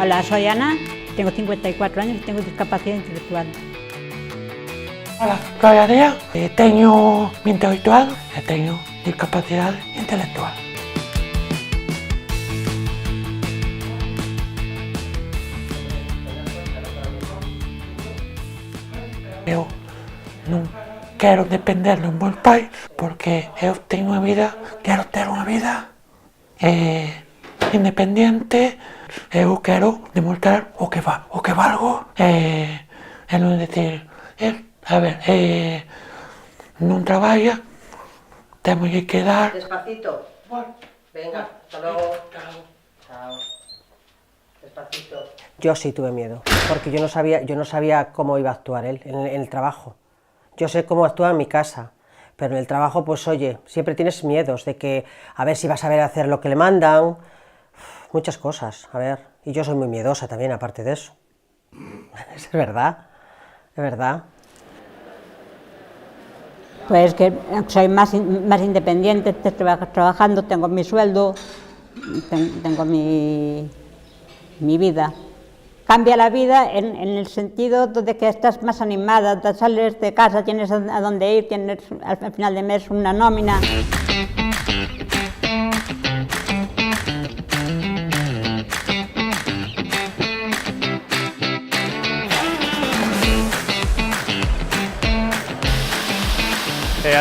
Hola, soy Ana, tengo 54 años y tengo discapacidad intelectual. Hola, soy Adrián, teño mente habitual e teño discapacidade intelectual. Eu non quero depender dos meus pais porque eu teño unha vida, quero ter unha vida independiente. Eu quero demostrar o que valgo e non dicir, a ver, non traballa, témolle que dar. Despacito. Venga, hasta luego. Chao. Despacito. Yo sí tuve miedo, porque yo no sabía cómo iba a actuar él en el trabajo. Yo sé cómo actúa en mi casa, pero en el trabajo, pues oye, siempre tienes miedos de que a ver si vas a ver hacer lo que le mandan, muchas cosas, a ver, y yo soy muy miedosa también, aparte de eso. Es verdad, es verdad. Pues que soy más independiente, trabajando, tengo mi sueldo, tengo mi vida. Cambia la vida en el sentido de que estás más animada, sales de casa, tienes a dónde ir, tienes al final de mes una nómina.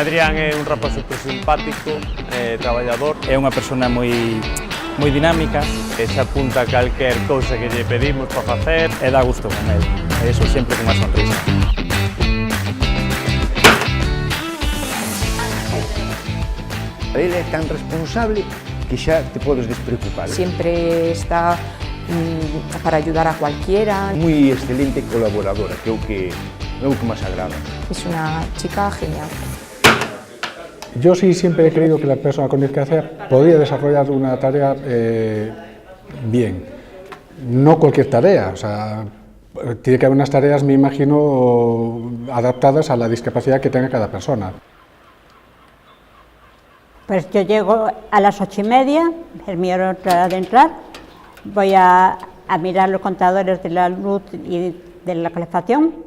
Adrián é un rapaz super simpático, traballador, é unha persona moi dinámica, se apunta a calquer cousa que lle pedimos para facer e dá gusto con ele, e iso sempre con unha sonrisa. Ele é tan responsable que xa te podes despreocupar. Siempre está para ayudar a cualquiera. Moi excelente colaboradora, que é o que máis agrada. Es una chica genial. Yo sí siempre he creído que la persona con discapacidad podía desarrollar una tarea bien. No cualquier tarea, o sea, tiene que haber unas tareas, me imagino, adaptadas a la discapacidad que tenga cada persona. Pues yo llego a las 8:30, es mi hora de entrar, voy a mirar los contadores de la luz y de la calefacción.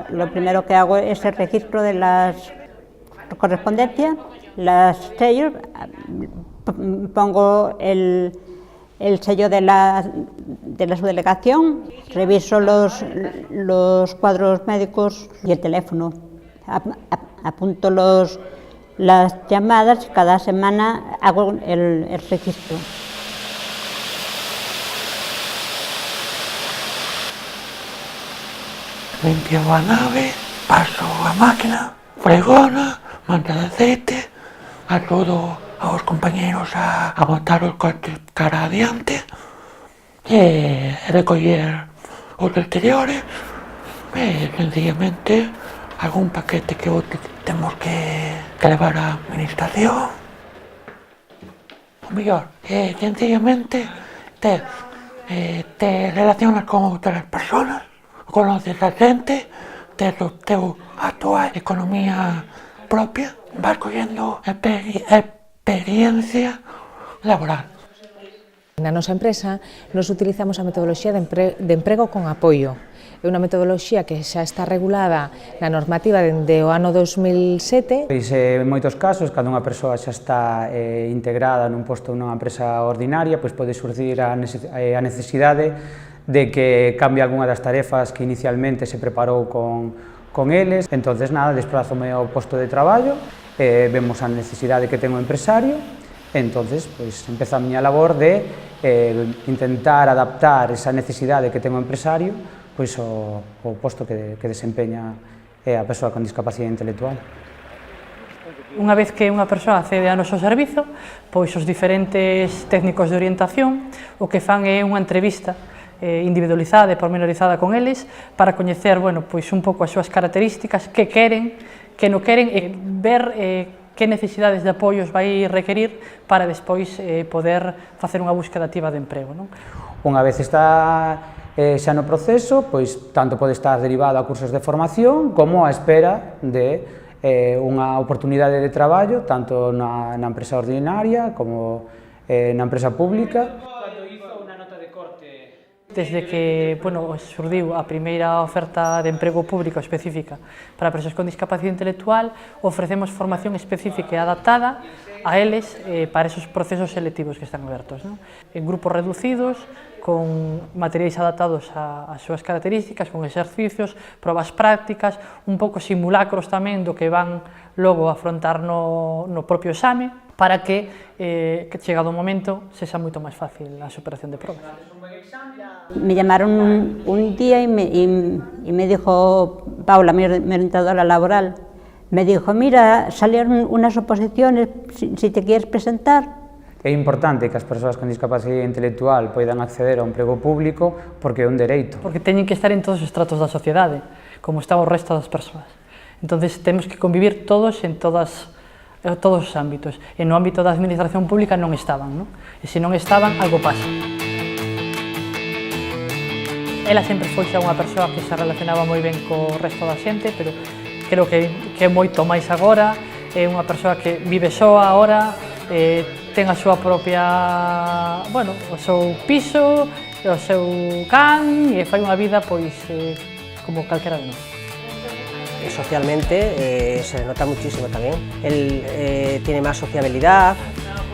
Lo primero que hago es el registro de las correspondencias, las sellos, pongo el sello de la subdelegación, reviso los cuadros médicos y el teléfono, apunto las llamadas, cada semana hago el registro. Limpio a nave, paso a máquina, fregona, manta de aceite, ayudo aos compañeros a botar os coches cara adiante e recoller os exteriores e sencillamente algún paquete que temos que levar á administración. O mellor, sencillamente te relacionas con outras persoas, conoces a xente, tes a túa economía propia, vas collendo experiencia laboral. Na nosa empresa nos utilizamos a metodoloxía de emprego con apoio. É unha metodoloxía que xa está regulada na normativa dende o ano 2007. En moitos casos, cando unha persoa xa está integrada nun posto nunha empresa ordinaria, pode surgir a necesidade de que cambie algunha das tarefas que inicialmente se preparou con eles. Entonces, desplázome ao posto de traballo, vemos a necesidade que ten o empresario, entonces, empeza a miña labor de intentar adaptar esa necesidade que ten o empresario ao posto que desempeña a persoa con discapacidade intelectual. Unha vez que unha persoa accede ao noso servizo, pois os diferentes técnicos de orientación o que fan é unha entrevista individualizada e pormenorizada con eles para coñecer, pois un pouco as súas características, que queren, que non queren, e ver que necesidades de apoios vai requerir para despois poder facer unha búsqueda activa de emprego. Unha vez está xa no proceso, pois tanto pode estar derivado a cursos de formación como a espera de unha oportunidade de traballo tanto na empresa ordinaria como na empresa pública. desde que xurdiu a primeira oferta de emprego público específica para persoas con discapacidade intelectual, ofrecemos formación específica e adaptada a eles para esos procesos selectivos que están abertos, en grupos reducidos, con materiais adaptados ás súas características, con exercicios, probas prácticas, un pouco simulacros tamén do que van logo a afrontar no propio exame, para que chegado o momento sexa moito máis fácil a superación de probas. Me llamaron un día y me dijo Paula, mi orientadora laboral, me dijo, mira, salieron unas oposiciones, si te quieres presentar. É importante que as persoas con discapacidade intelectual poidan acceder a un emprego público porque é un dereito. Porque teñen que estar en todos os estratos da sociedade, como está o resto das persoas. Entonces temos que convivir todos en todos os ámbitos. E no ámbito da administración pública non estaban, non? E se non estaban, algo pasa. Ela sempre foi xa unha persoa que se relacionaba moi ben co resto da xente, pero creo que é moito máis agora, é unha persoa que vive soa agora, ten a súa propia, o seu piso, o seu can, e fai unha vida pois como calquera de nós. Socialmente se le nota muchísimo también. Él tiene más sociabilidad,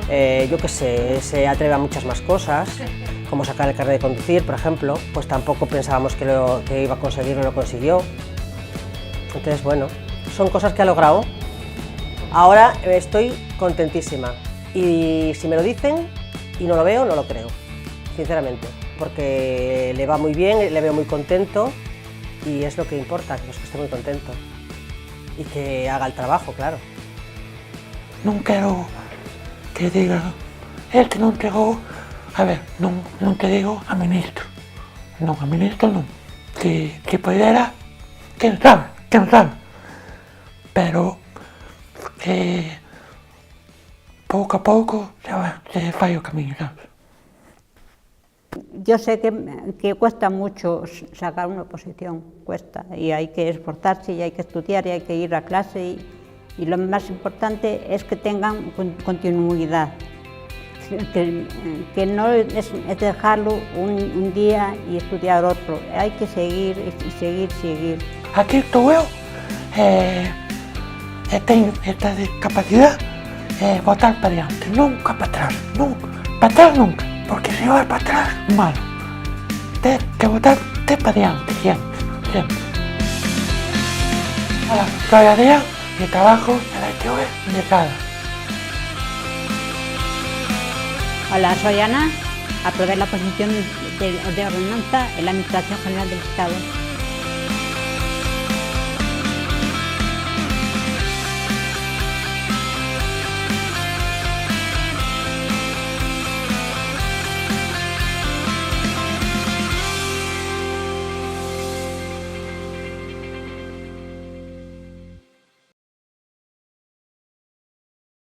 yo qué sé, se atreve a muchas más cosas, como sacar el carnet de conducir, por ejemplo, pues tampoco pensábamos que iba a conseguir, no lo consiguió. Entonces, bueno, son cosas que ha logrado. Ahora estoy contentísima y si me lo dicen y no lo veo, no lo creo, sinceramente, porque le va muy bien, le veo muy contento y es lo que importa, que esté muy contento y que haga el trabajo, claro. Non quero que diga, este non chegou, a ver, non te digo a ministro, non, a ministro non, que podera, quen sabe, pero pouco a pouco se fai o camiño, sabes? Yo sé que cuesta mucho sacar una oposición, cuesta, y hay que esforzarse y hay que estudiar y hay que ir a clase y lo más importante es que tengan continuidad, que no es dejarlo un día y estudiar otro, hay que seguir y seguir. Aquí estou eu, teño esta discapacidade, botar para diante, nunca para atrás nunca, porque se vai para atrás, malo. Ten que botar para diante, sempre. Ahora, soy Adrián y trabajo en la ITV de Cada. Hola, soy Ana, aprobé la posición de ordenanza en la Administración General del Estado.